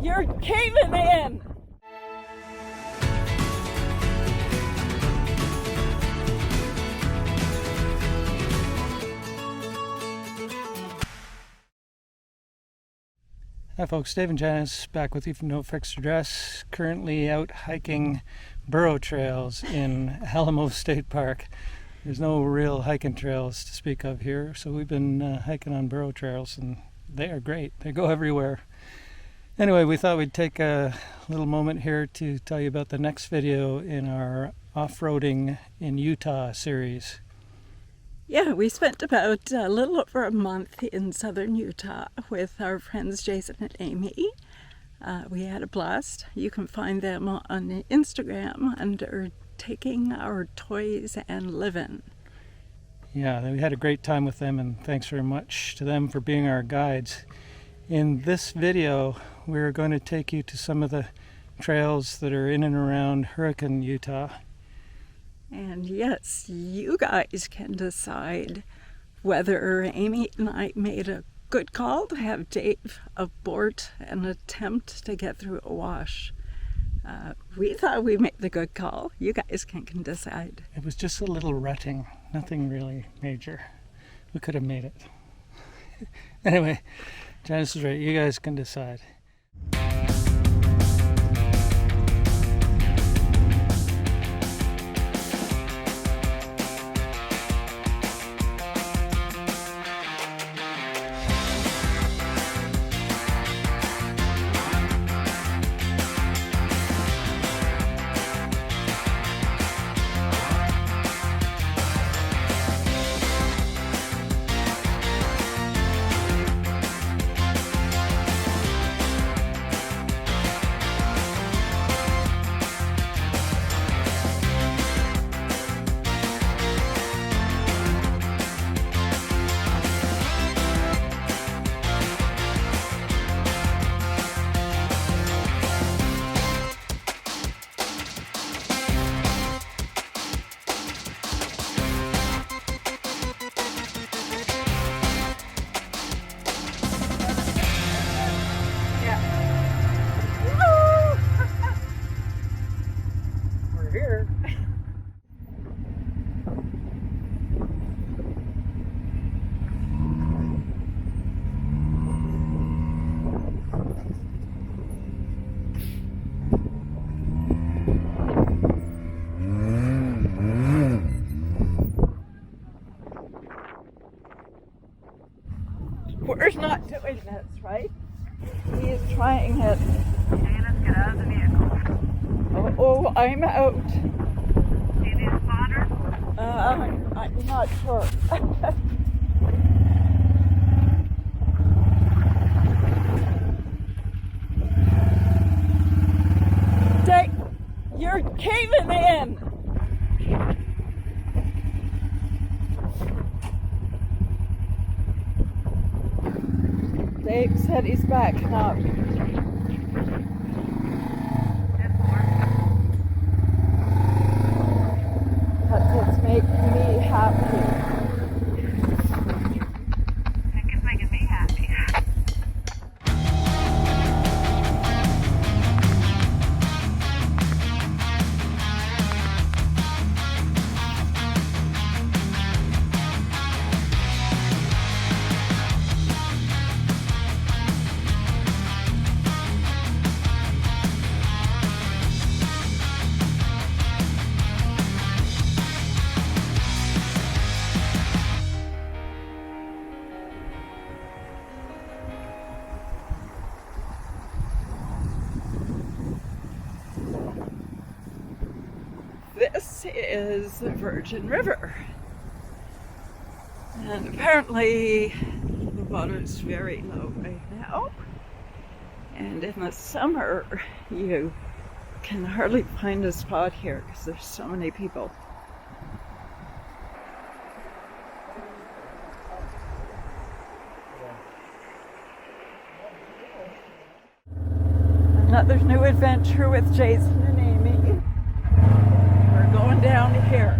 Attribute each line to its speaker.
Speaker 1: You're caving in!
Speaker 2: Hi folks, Dave and Janice back with you from NoFixedAddress. Currently out hiking burro trails in Alamo State Park. There's no real hiking trails to speak of here, so we've been hiking on burro trails and they are great. They go everywhere. Anyway, we thought we'd take a little moment here to tell you about the next video in our Offroading in Utah series.
Speaker 1: Yeah, we spent about a little over a month in southern Utah with our friends Jason and Amie. We had a blast. You can find them on Instagram under TakinOurToysAndLivin.
Speaker 2: Yeah, we had a great time with them, and thanks very much to them for being our guides. In this video, we're going to take you to some of the trails that are in and around Hurricane, Utah.
Speaker 1: And yes, you guys can decide whether Amie and I made a good call to have Dave abort an attempt to get through a wash. We thought we made the good call. You guys can decide.
Speaker 2: It was just a little rutting, nothing really major. We could have made it. Anyway, Janice is right. You guys can decide.
Speaker 1: We're not doing this, right? He is trying it.
Speaker 3: Janice, get out of the vehicle.
Speaker 1: Oh, I'm out.
Speaker 3: Do you need a spotter?
Speaker 1: I'm not sure. Dave, you're caving in! Dave said he's backing up. That's what's making me happy.
Speaker 3: I think it's making me happy.
Speaker 1: This is the Virgin River. And apparently the water is very low right now. And in the summer, you can hardly find a spot here because there's so many people. Another new adventure with Jason and Amie. We're going down here.